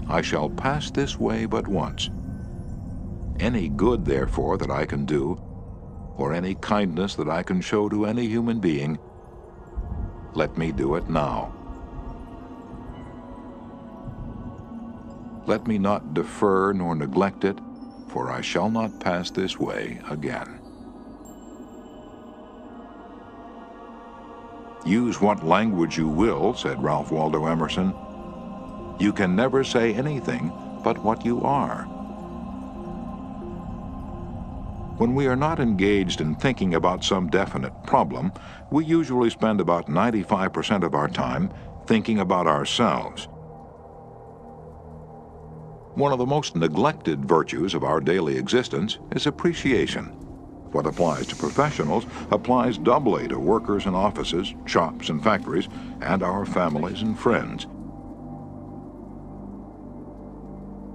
I shall pass this way but once. Any good, therefore, that I can do, or any kindness that I can show to any human being, let me do it now. Let me not defer nor neglect it, for I shall not pass this way again. Use what language you will, said Ralph Waldo Emerson. You can never say anything but what you are. When we are not engaged in thinking about some definite problem, we usually spend about 95% of our time thinking about ourselves. One of the most neglected virtues of our daily existence is appreciation. What applies to professionals applies doubly to workers in offices, shops and factories, and our families and friends.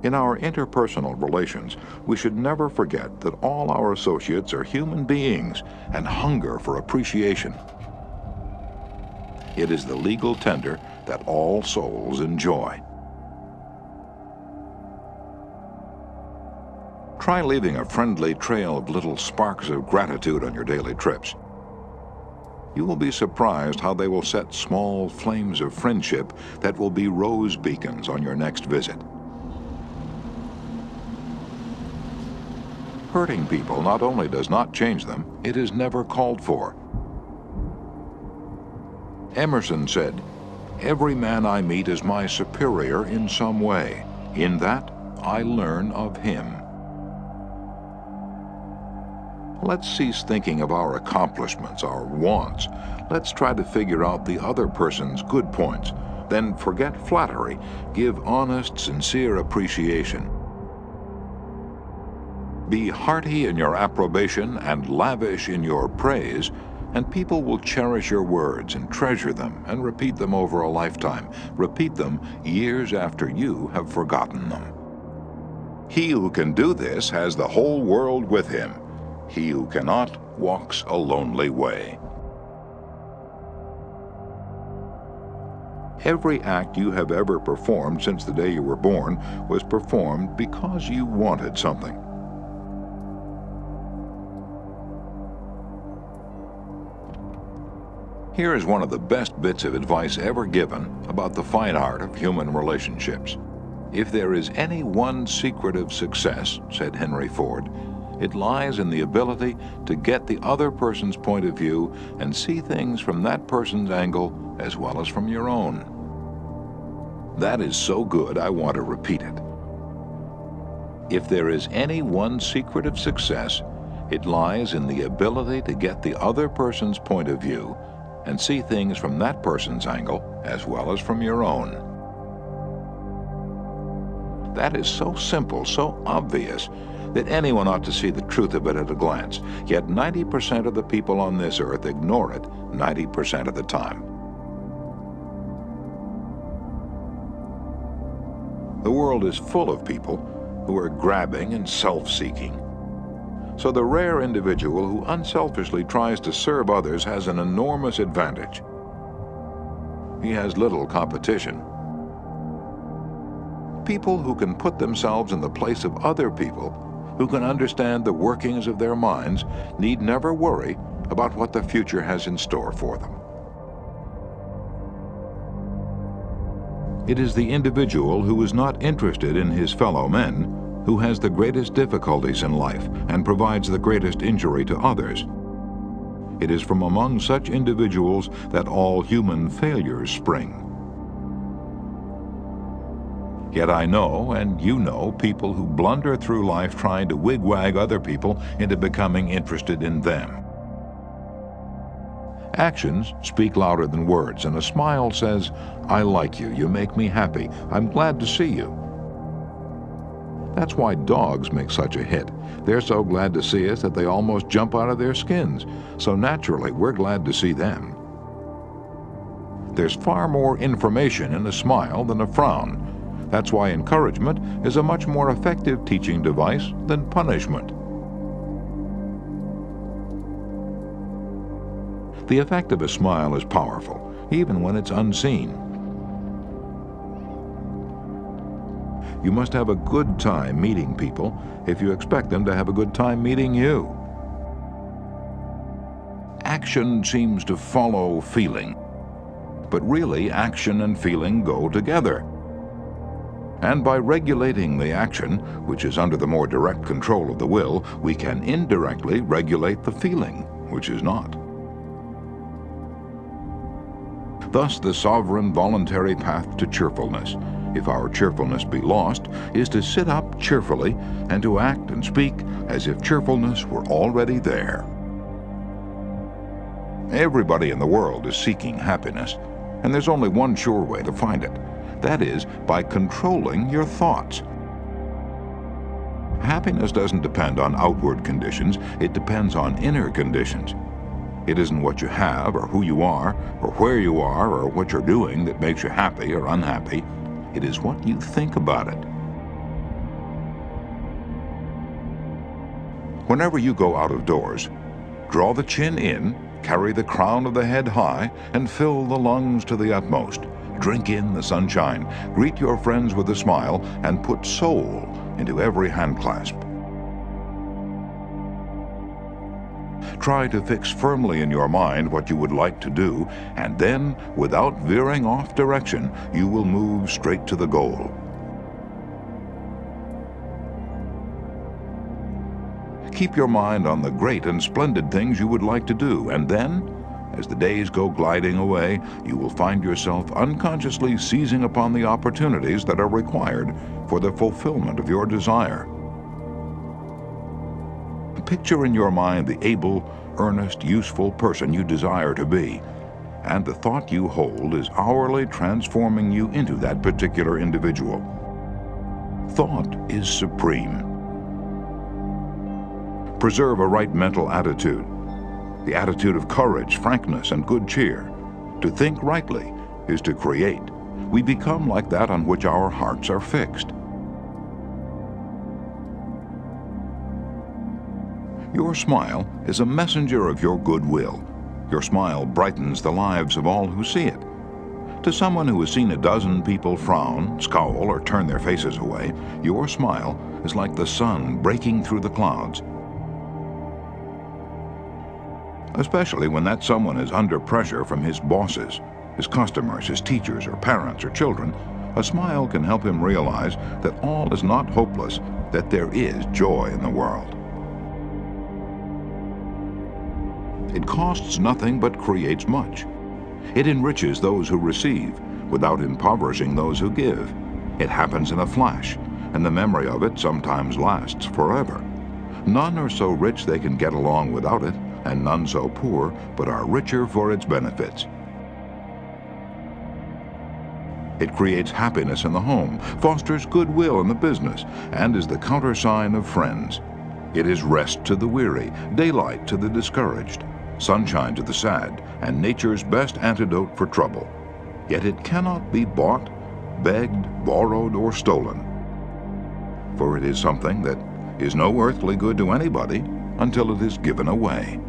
In our interpersonal relations, we should never forget that all our associates are human beings and hunger for appreciation. It is the legal tender that all souls enjoy. Try leaving a friendly trail of little sparks of gratitude on your daily trips. You will be surprised how they will set small flames of friendship that will be rose beacons on your next visit. Hurting people not only does not change them, it is never called for. Emerson said, "Every man I meet is my superior in some way. In that, I learn of him." Let's cease thinking of our accomplishments, our wants. Let's try to figure out the other person's good points. Then forget flattery. Give honest, sincere appreciation. Be hearty in your approbation and lavish in your praise, and people will cherish your words and treasure them and repeat them over a lifetime. Repeat them years after you have forgotten them. He who can do this has the whole world with him. He who cannot walks a lonely way. Every act you have ever performed since the day you were born was performed because you wanted something. Here is one of the best bits of advice ever given about the fine art of human relationships. If there is any one secret of success, said Henry Ford, it lies in the ability to get the other person's point of view and see things from that person's angle as well as from your own. That is so good, I want to repeat it. If there is any one secret of success, it lies in the ability to get the other person's point of view and see things from that person's angle as well as from your own. That is so simple, so obvious, that anyone ought to see the truth of it at a glance. Yet 90% of the people on this earth ignore it 90% of the time. The world is full of people who are grabbing and self-seeking. So the rare individual who unselfishly tries to serve others has an enormous advantage. He has little competition. People who can put themselves in the place of other people, who can understand the workings of their minds, need never worry about what the future has in store for them. It is the individual who is not interested in his fellow men who has the greatest difficulties in life and provides the greatest injury to others. It is from among such individuals that all human failures spring. Yet I know, and you know, people who blunder through life trying to wigwag other people into becoming interested in them. Actions speak louder than words, and a smile says, "I like you, you make me happy, I'm glad to see you." That's why dogs make such a hit. They're so glad to see us that they almost jump out of their skins. So naturally, we're glad to see them. There's far more information in a smile than a frown. That's why encouragement is a much more effective teaching device than punishment. The effect of a smile is powerful, even when it's unseen. You must have a good time meeting people if you expect them to have a good time meeting you. Action seems to follow feeling, but really action and feeling go together. And by regulating the action, which is under the more direct control of the will, we can indirectly regulate the feeling, which is not. Thus, the sovereign voluntary path to cheerfulness, if our cheerfulness be lost, is to sit up cheerfully and to act and speak as if cheerfulness were already there. Everybody in the world is seeking happiness, and there's only one sure way to find it. That is, by controlling your thoughts. Happiness doesn't depend on outward conditions, it depends on inner conditions. It isn't what you have, or who you are, or where you are, or what you're doing that makes you happy or unhappy. It is what you think about it. Whenever you go out of doors, draw the chin in, carry the crown of the head high, and fill the lungs to the utmost. Drink in the sunshine, greet your friends with a smile, and put soul into every hand clasp. Try to fix firmly in your mind what you would like to do, and then, without veering off direction, you will move straight to the goal. Keep your mind on the great and splendid things you would like to do, and then, as the days go gliding away, you will find yourself unconsciously seizing upon the opportunities that are required for the fulfillment of your desire. Picture in your mind the able, earnest, useful person you desire to be, and the thought you hold is hourly transforming you into that particular individual. Thought is supreme. Preserve a right mental attitude, the attitude of courage, frankness, and good cheer. To think rightly is to create. We become like that on which our hearts are fixed. Your smile is a messenger of your goodwill. Your smile brightens the lives of all who see it. To someone who has seen a dozen people frown, scowl, or turn their faces away, your smile is like the sun breaking through the clouds. Especially when that someone is under pressure from his bosses, his customers, his teachers, or parents, or children, a smile can help him realize that all is not hopeless, that there is joy in the world. It costs nothing but creates much. It enriches those who receive without impoverishing those who give. It happens in a flash, and the memory of it sometimes lasts forever. None are so rich they can get along without it, and none so poor but are richer for its benefits. It creates happiness in the home, fosters goodwill in the business, and is the countersign of friends. It is rest to the weary, daylight to the discouraged, sunshine to the sad, and nature's best antidote for trouble. Yet it cannot be bought, begged, borrowed, or stolen. For it is something that is no earthly good to anybody until it is given away.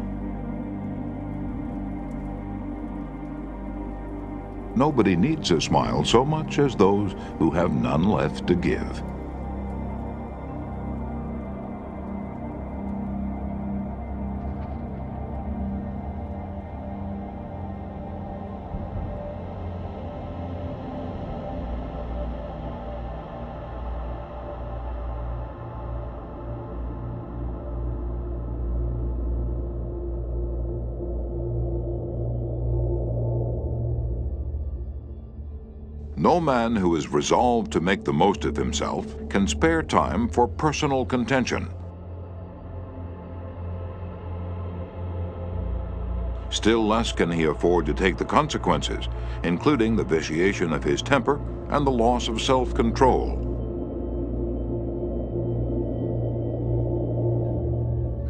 Nobody needs a smile so much as those who have none left to give. No man who is resolved to make the most of himself can spare time for personal contention. Still less can he afford to take the consequences, including the vitiation of his temper and the loss of self-control.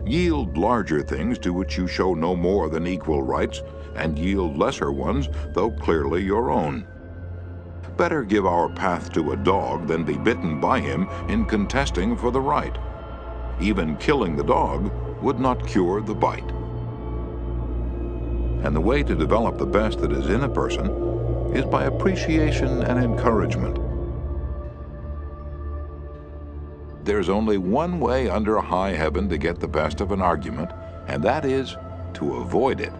Yield larger things to which you show no more than equal rights, and yield lesser ones, though clearly your own. Better give our path to a dog than be bitten by him in contesting for the right. Even killing the dog would not cure the bite. And the way to develop the best that is in a person is by appreciation and encouragement. there's only one way under high heaven to get the best of an argument, and that is to avoid it.